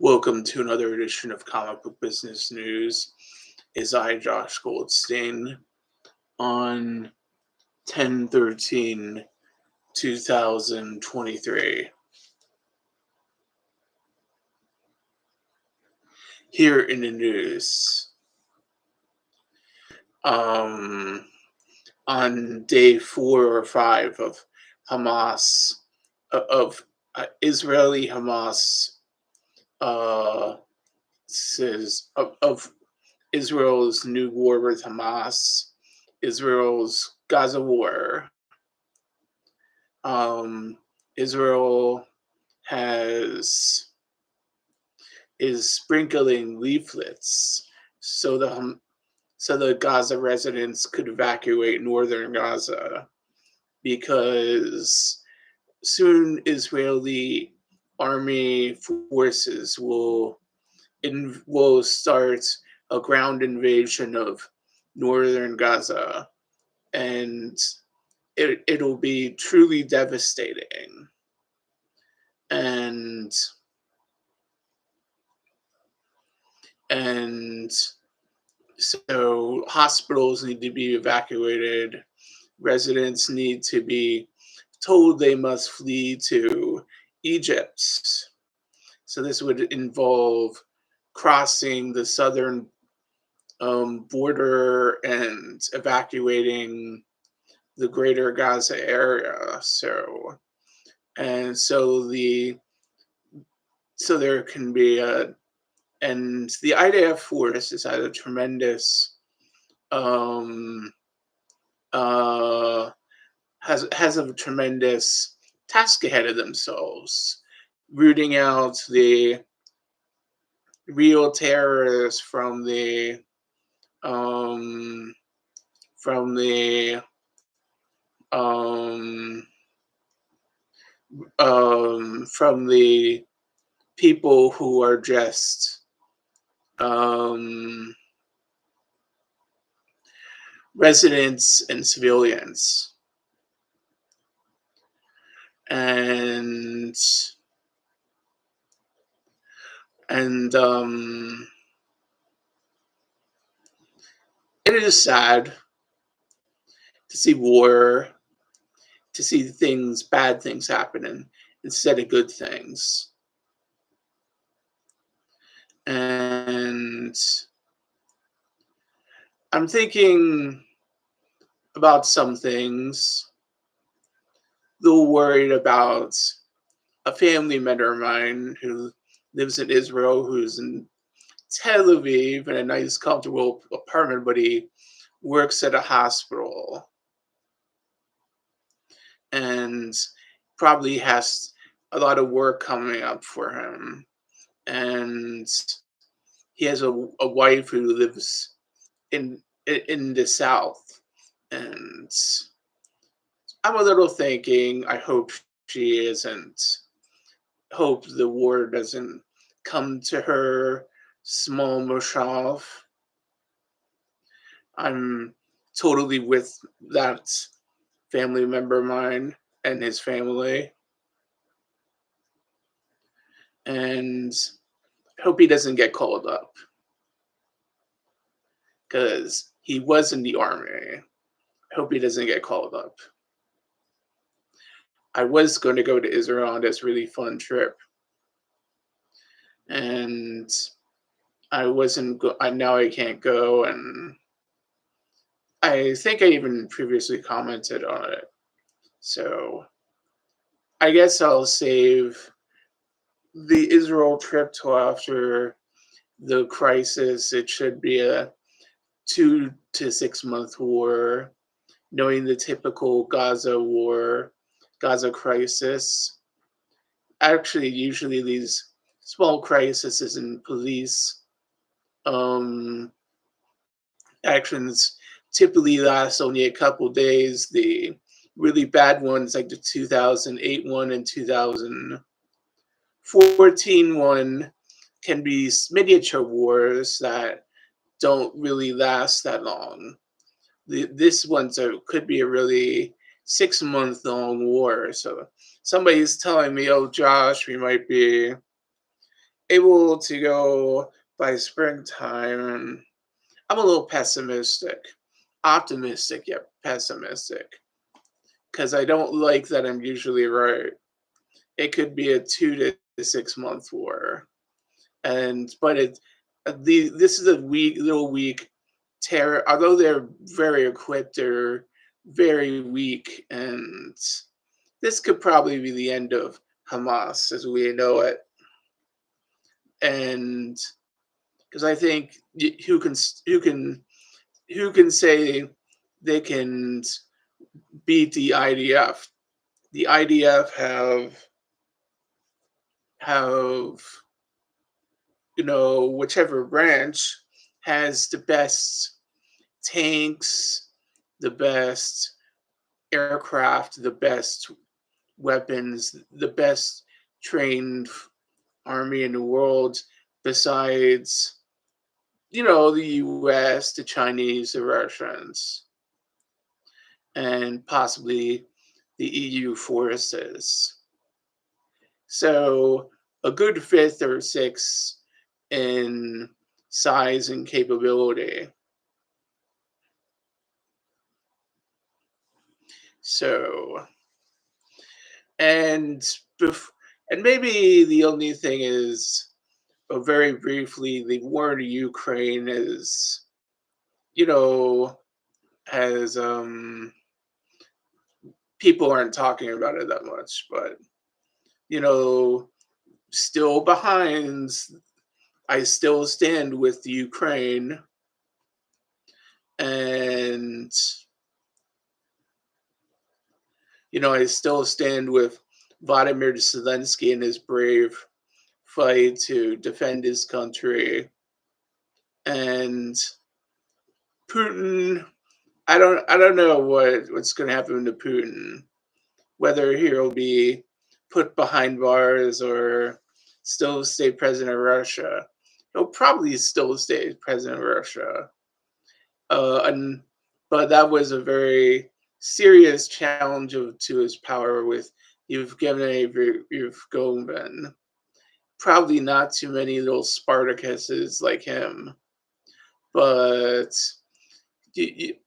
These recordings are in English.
Welcome to another edition of Comic Book Business News. Is I, Josh Goldstein, on 10/13/2023. Here in the news, on day 4 or 5 of Hamas, of Israeli Hamas, says of Israel's new war with Hamas, Israel's Gaza war. Israel is sprinkling leaflets so the Gaza residents could evacuate northern Gaza, because soon Israeli army forces will start a ground invasion of northern Gaza, and it'll be truly devastating. And so hospitals need to be evacuated. Residents need to be told they must flee to Egypt. So this would involve crossing the southern border and evacuating the greater Gaza area. So there can be and the IDF force has had a tremendous has a tremendous task ahead of themselves, rooting out the real terrorists from the um, from the um, from the people who are just residents and civilians. And it is sad to see war, to see bad things happening instead of good things. And I'm thinking about some things, a little worried about a family member of mine who lives in Israel, who's in Tel Aviv in a nice, comfortable apartment, but he works at a hospital and probably has a lot of work coming up for him. And he has a wife who lives in the South, and I'm a little thinking, I hope she isn't, hope the war doesn't come to her small moshav. I'm totally with that family member of mine and his family, and I hope he doesn't get called up, because he was in the army. I hope he doesn't get called up. I was going to go to Israel on this really fun trip, and I wasn't. Now I can't go, and I think I even previously commented on it. So I guess I'll save the Israel trip till after the crisis. It should be a 2 to 6 month war, knowing the typical Gaza crisis. Actually, usually these small crises in police actions typically last only a couple days. The really bad ones, like the 2008 one and 2014 one, can be miniature wars that don't really last that long. This one could be a really 6 month long war. So somebody's telling me, "Oh, Josh, we might be able to go by springtime. And I'm a little pessimistic, optimistic yet pessimistic, because I don't like that I'm usually right. It could be a 2 to 6 month war, and but it this is a weak terror. Although they're very equipped, they're very weak, and this could probably be the end of Hamas as we know it. And because I think who can say they can beat the IDF? The IDF have whichever branch has the best tanks, the best aircraft, the best weapons, the best trained army in the world, besides the US, the Chinese, the Russians, and possibly the EU forces. So a good fifth or sixth in size and capability. So and and maybe the only thing is, very briefly, the war in Ukraine is, you know, has people aren't talking about it that much, but you know, still behind. I still stand with Ukraine, and I still stand with Vladimir Zelensky and his brave fight to defend his country. And Putin, I don't know what's going to happen to Putin, whether he'll be put behind bars or still stay president of Russia. He'll probably still stay president of Russia. And but that was a very serious challenge to his power with Yevgeny. Probably not too many little Spartacuses like him, but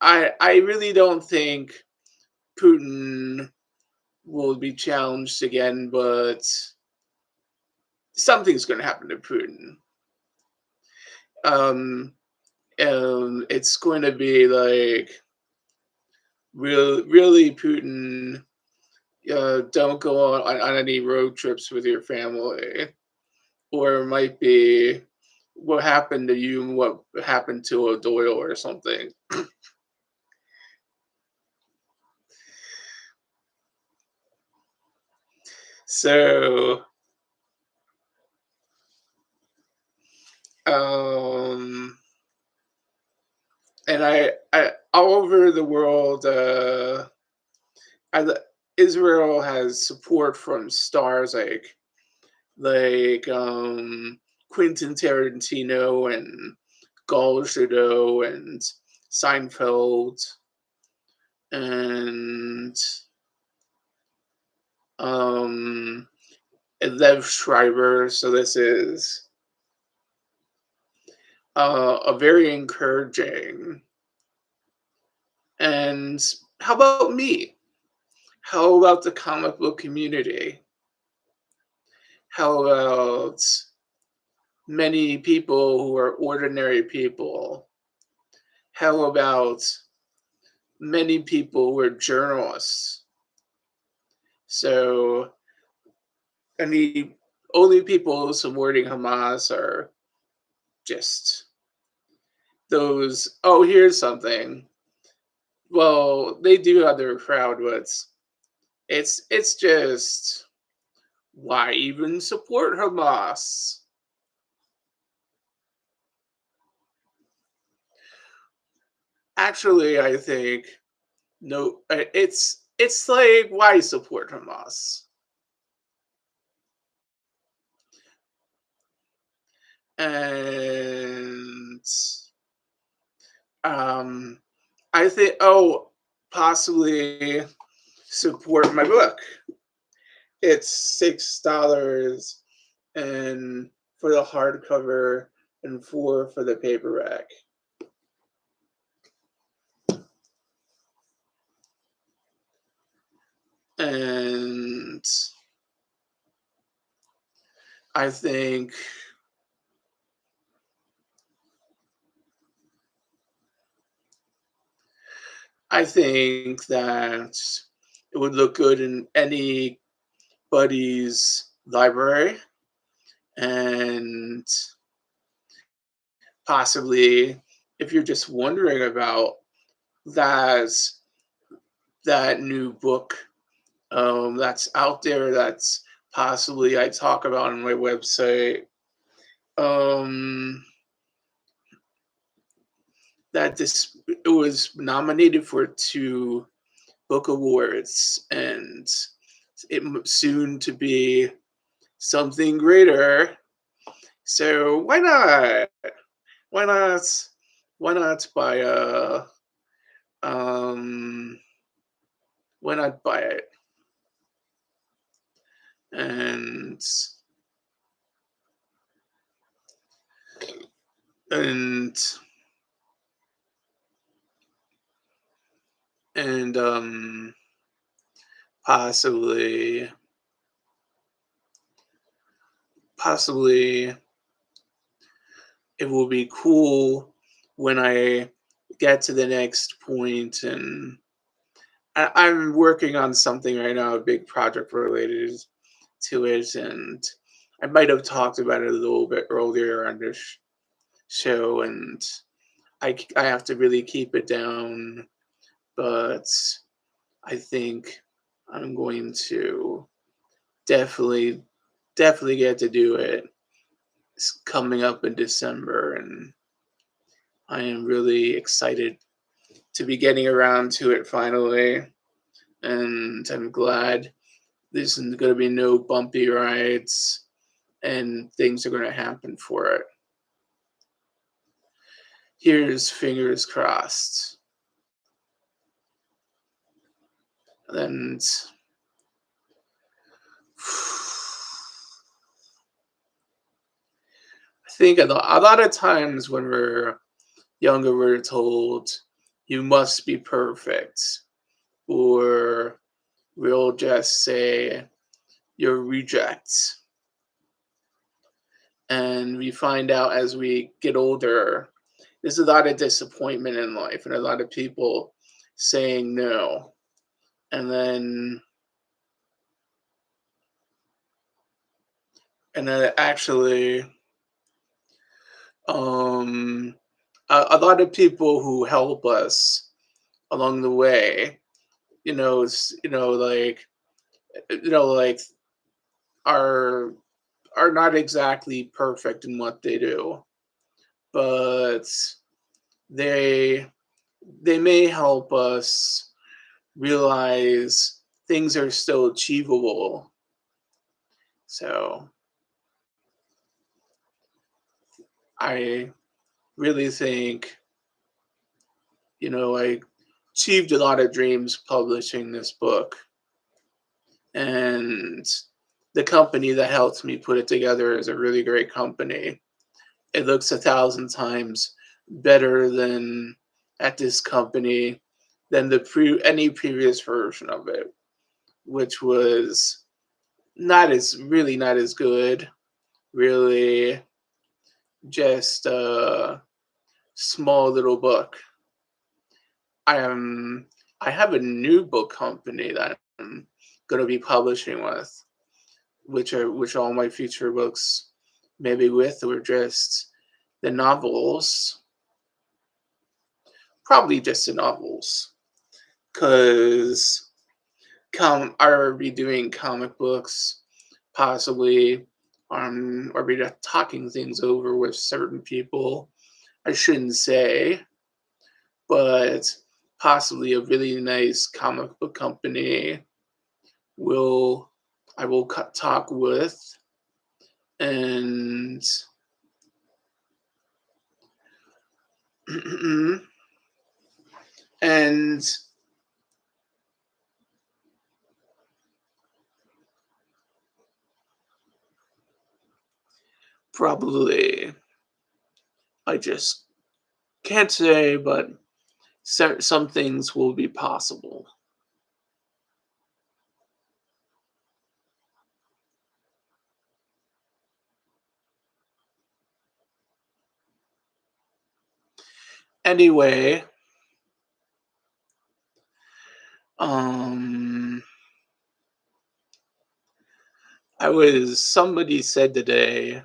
I really don't think Putin will be challenged again. But something's going to happen to Putin. Um, and it's going to be like really Putin. Don't go on any road trips with your family, or it might be what happened to you and what happened to a Doyle or something. So, um, and I all over the world, I, Israel has support from stars like Quentin Tarantino and Goldstein and Seinfeld and um, Lev Schreiber. So this is a very encouraging. And how about me? How about the comic book community? How about many people who are ordinary people? How about many people who are journalists? So, and the only people supporting Hamas are just those. Oh, here's something. Well, they do have their crowd, but it's just, why even support Hamas? Actually, I think no. It's like, why support Hamas? And um, I think, possibly support my book. It's $6 and for the hardcover and 4 for the paperback. And I think I think that it would look good in anybody's library, and possibly if you're just wondering about that that new book that's out there, that's possibly I talk about on my website, um, that this it was nominated for 2 book awards, and soon to be something greater. So why not? Why not? Why not buy a? Um, why not buy it? And and and possibly possibly it will be cool when I get to the next point, and I'm working on something right now, a big project related to it, and I might have talked about it a little bit earlier on this show, and I have to really keep it down, but I think I'm going to definitely definitely get to do it. It's coming up in December, and I am really excited to be getting around to it finally, and I'm glad there's going to be no bumpy rides and things are going to happen for it. Here's fingers crossed. And I think a lot of times when we're younger, we're told you must be perfect, or we'll just say you're rejects. And we find out as we get older, there's a lot of disappointment in life and a lot of people saying no. And then actually, um, a lot of people who help us along the way, like, like are are not exactly perfect in what they do, but they they may help us realize things are still achievable. So I really think, I achieved a lot of dreams publishing this book, and the company that helped me put it together is a really great company. It looks 1,000 times better than at this company than any previous version of it, which was not as good. Really, just a small little book. I am I have a new book company that I'm going to be publishing with, which all my future books maybe with were just the novels, probably just the novels, because I'll be doing comic books, possibly, or be talking things over with certain people. I shouldn't say, but possibly a really nice comic book company will I will talk with, and and Probably. I just can't say, but some things will be possible. Anyway, um, somebody said today,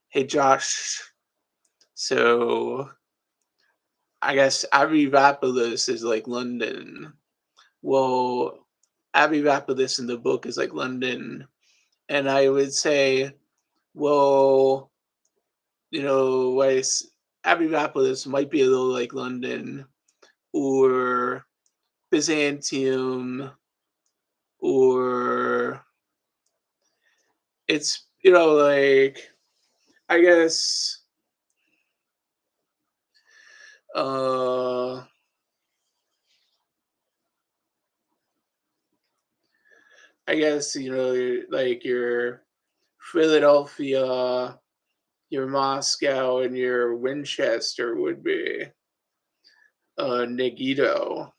"Hey Josh, so I guess Abbey-Vapolis is like London." Well, Abbey-Vapolis in the book is like London, and I would say, well, like Abbey-Vapolis might be a little like London or Byzantium, or it's like I guess uh I guess like your Philadelphia, your Moscow, and your Winchester would be Megiddo.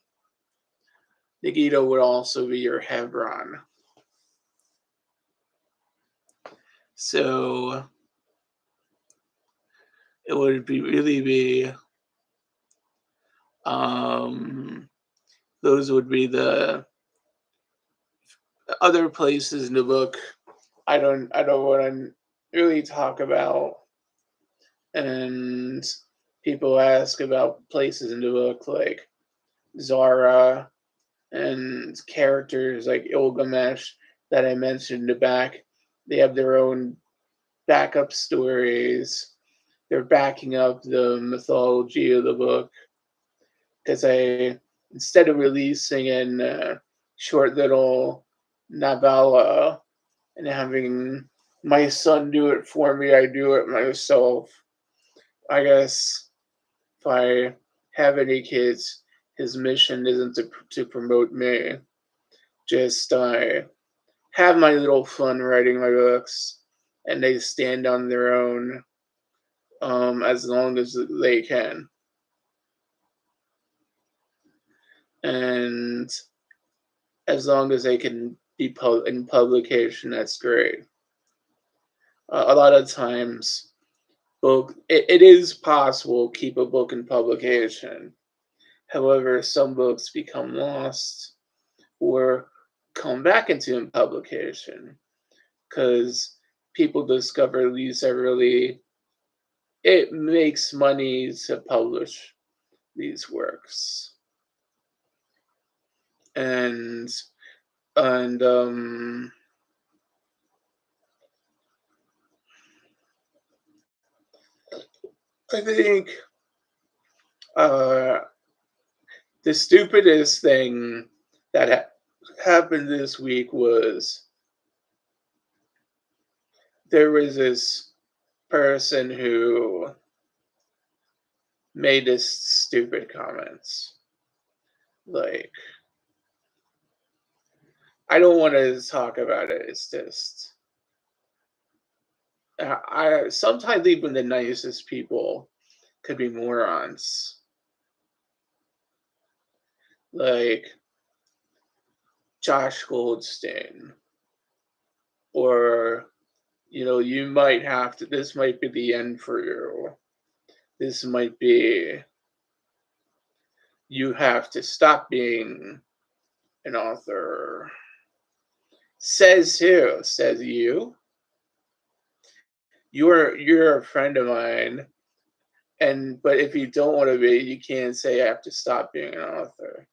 Megiddo would also be your Hebron. So it would be really be um those would be the other places in the book I don't want to really talk about. And people ask about places in the book like Zara and characters like Ilgamesh that I mentioned in the back. They have their own backup stories. They're backing up the mythology of the book because I, instead of releasing in short little novella and having my son do it for me, I do it myself. I guess if I have any kids, his mission isn't to promote me. Just have my little fun writing my books, and they stand on their own as long as they can. And as long as they can be in publication, that's great. A lot of times, it is possible to keep a book in publication. However, some books become lost or come back into in publication because people discover these are really it makes money to publish these works. And and I think uh the stupidest thing that happened this week was there was this person who made this stupid comments. Like, I don't want to talk about it. It's just I sometimes even the nicest people could be morons. Like Josh Goldstein, or you might have to. This might be the end for you. This might be you have to stop being an author. Says who? Says you? You're a friend of mine, and but if you don't want to be, you can't say I have to stop being an author.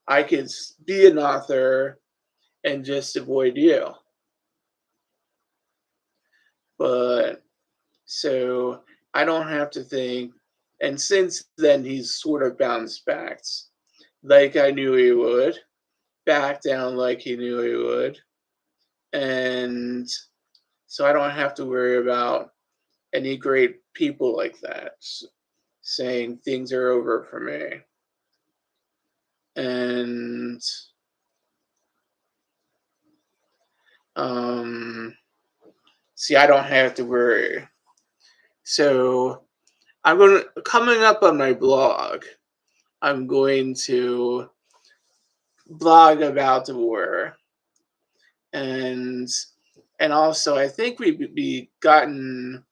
I could be an author and just avoid you. But so I don't have to think. And since then, he's sort of bounced back, like I knew he would, back down like he knew he would, and so I don't have to worry about any great people like that saying things are over for me. And um See, I don't have to worry. So I'm gonna coming up on my blog. I'm going to blog about the war, and also I think we've be gotten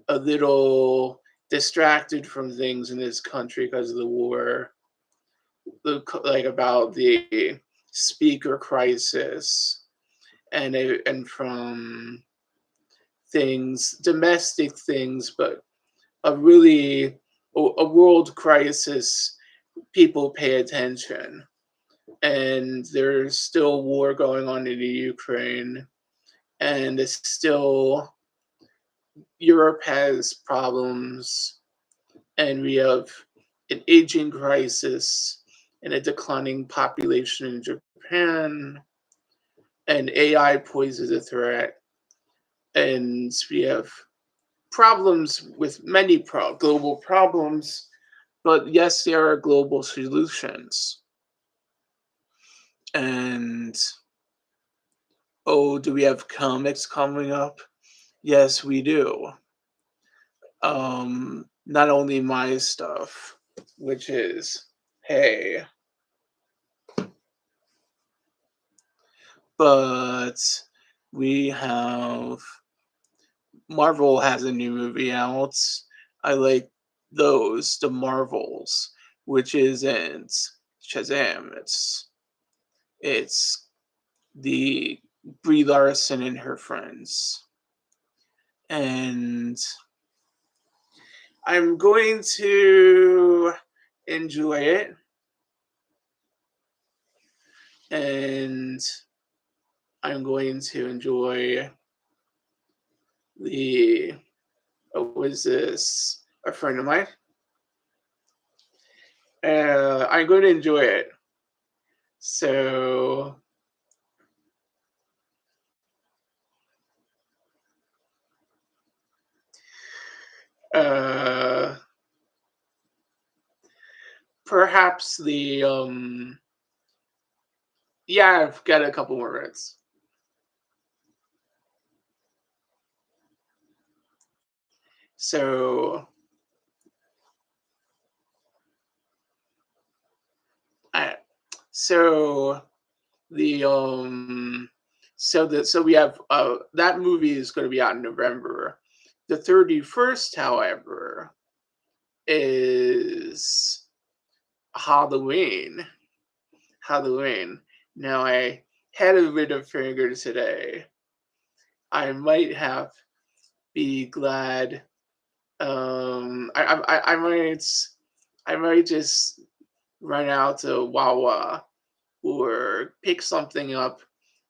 a little distracted from things in this country because of the war, like about the speaker crisis, and from things, domestic things, but a really a world crisis. People pay attention, and there's still war going on in the Ukraine, and it's still Europe has problems, and we have an aging crisis and a declining population in Japan, and AI poses a threat, and we have problems with many global problems, but yes, there are global solutions. And oh, do we have comics coming up? Yes, we do. Not only my stuff, which is hey, but we have Marvel has a new movie out. I like those, the Marvels, which isn't Shazam. It's the Brie Larson and her friends, and I'm going to enjoy it, and I'm going to enjoy the. Oh, was this a friend of mine? I'm going to enjoy it. So, uh, perhaps yeah, I've got a couple more minutes. So, I, so the so we have that movie is going to be out in November. The 31st, however, is Halloween. Halloween. Now I had a bit of finger today. I might have be glad. I might just run out to Wawa or pick something up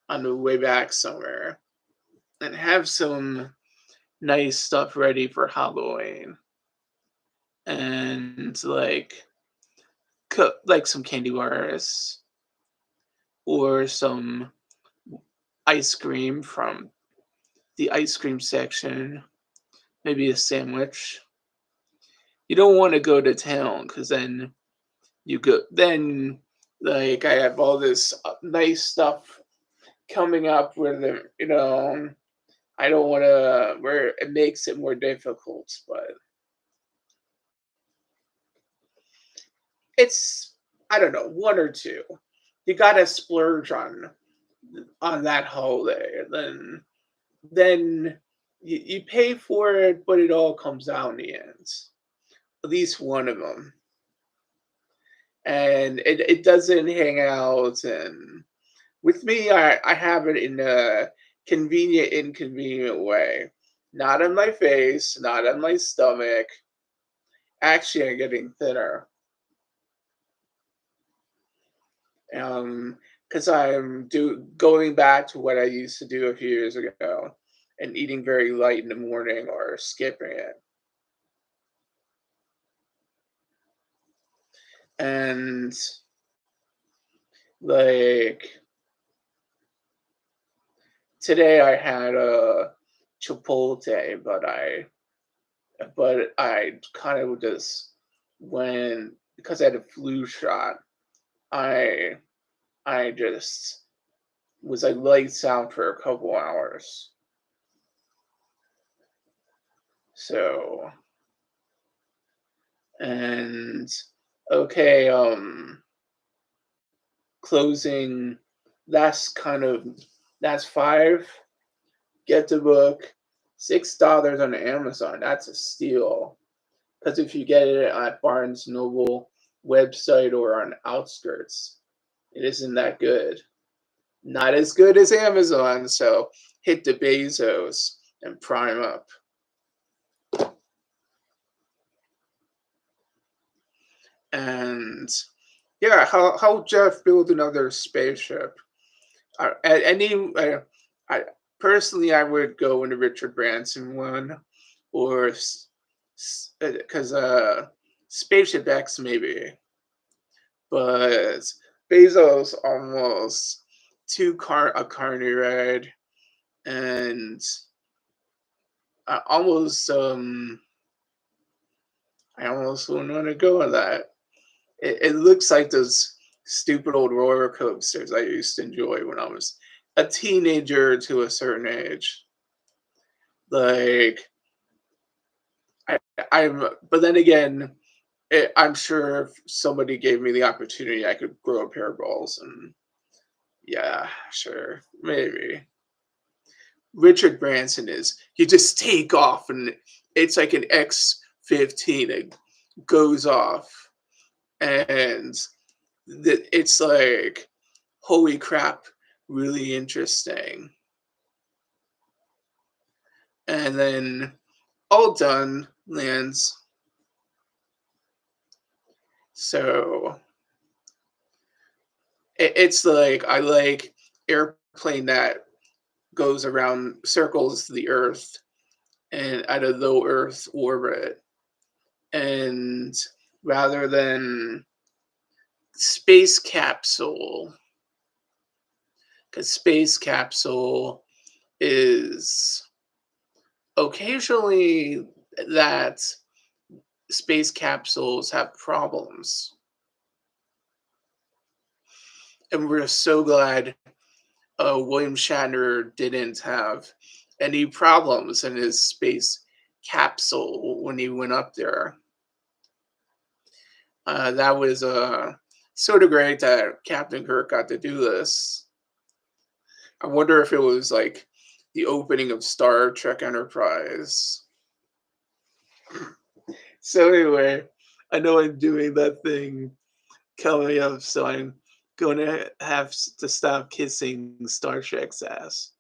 on the way back somewhere and have some nice stuff ready for Halloween. And like cook like some candy bars or some ice cream from the ice cream section, maybe a sandwich. You don't want to go to town because then like I have all this nice stuff coming up where I don't want to where it makes it more difficult, but it's I don't know, one or two. You gotta splurge on that holiday, and then you pay for it, but it all comes out in the end. At least one of them, and it doesn't hang out. And with me, I have it in a convenient, inconvenient way. Not on my face, not on my stomach. Actually, I'm getting thinner. Because I'm going back to what I used to do a few years ago, and eating very light in the morning or skipping it. And like today, I had a Chipotle, but I kind of just when because I had a flu shot, I I just was like lights out for a couple hours. So, and okay, closing, that's kind of, that's five. Get the book, $6 on Amazon. That's a steal. Because if you get it at Barnes Noble website or on Outskirts, it isn't that good. Not as good as Amazon, so hit the Bezos and prime up. And yeah, how Jeff build another spaceship? Any, I personally, I would go into Richard Branson one, or because Spaceship X maybe, but Bezos almost a carny ride, and almost I almost wouldn't want to go on that. It looks like those stupid old roller coasters I used to enjoy when I was a teenager to a certain age. Like I, I'm, but then again, I'm sure if somebody gave me the opportunity, I could grow a pair of balls, and yeah, sure, maybe. Richard Branson is you just take off, and it's like an X-15. It goes off, and it's like, holy crap, really interesting. And then all done lands. So it's like I like airplane that goes around circles the Earth and at a low Earth orbit, and rather than space capsule, because space capsule is occasionally that space capsules have problems. And we're so glad William Shatner didn't have any problems in his space capsule when he went up there. That was sort of great that Captain Kirk got to do this. I wonder if it was like the opening of Star Trek Enterprise. So anyway, I know I'm doing that thing coming up, so I'm going to have to stop kissing Star Trek's ass.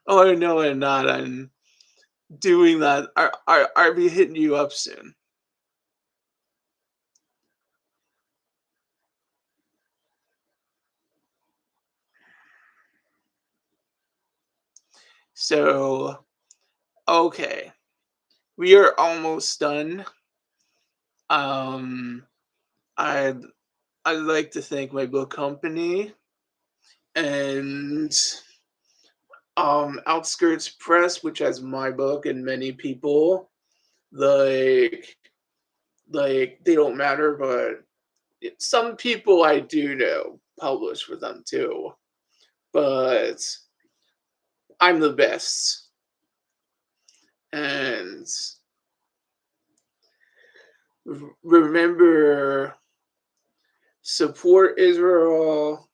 Oh no, I'm not. I'm doing that. Are we hitting you up soon? So okay, we are almost done. Um, I'd I'd like to thank my book company and Outskirts Press, which has my book and many people. Like they don't matter, but some people I do know publish with them too. But I'm the best. And remember, support Israel,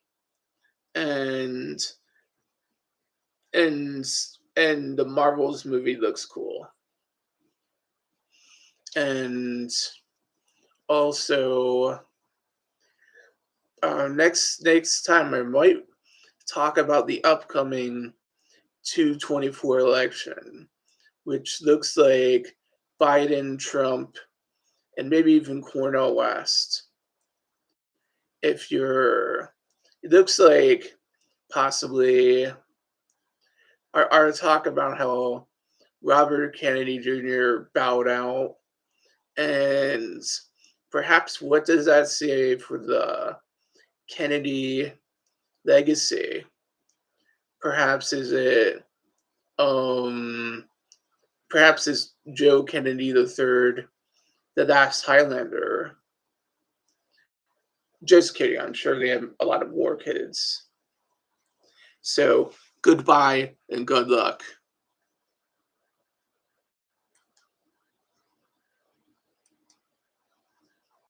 and and and the Marvels movie looks cool. And also, next time I might talk about the upcoming 224 election, which looks like Biden, Trump, and maybe even Cornel West. If you're, it looks like possibly our talk about how Robert Kennedy Jr. bowed out, and perhaps what does that say for the Kennedy legacy? Perhaps is it um perhaps is Joe Kennedy III the last Highlander? Just kidding. I'm sure they have a lot of more kids. So goodbye and good luck.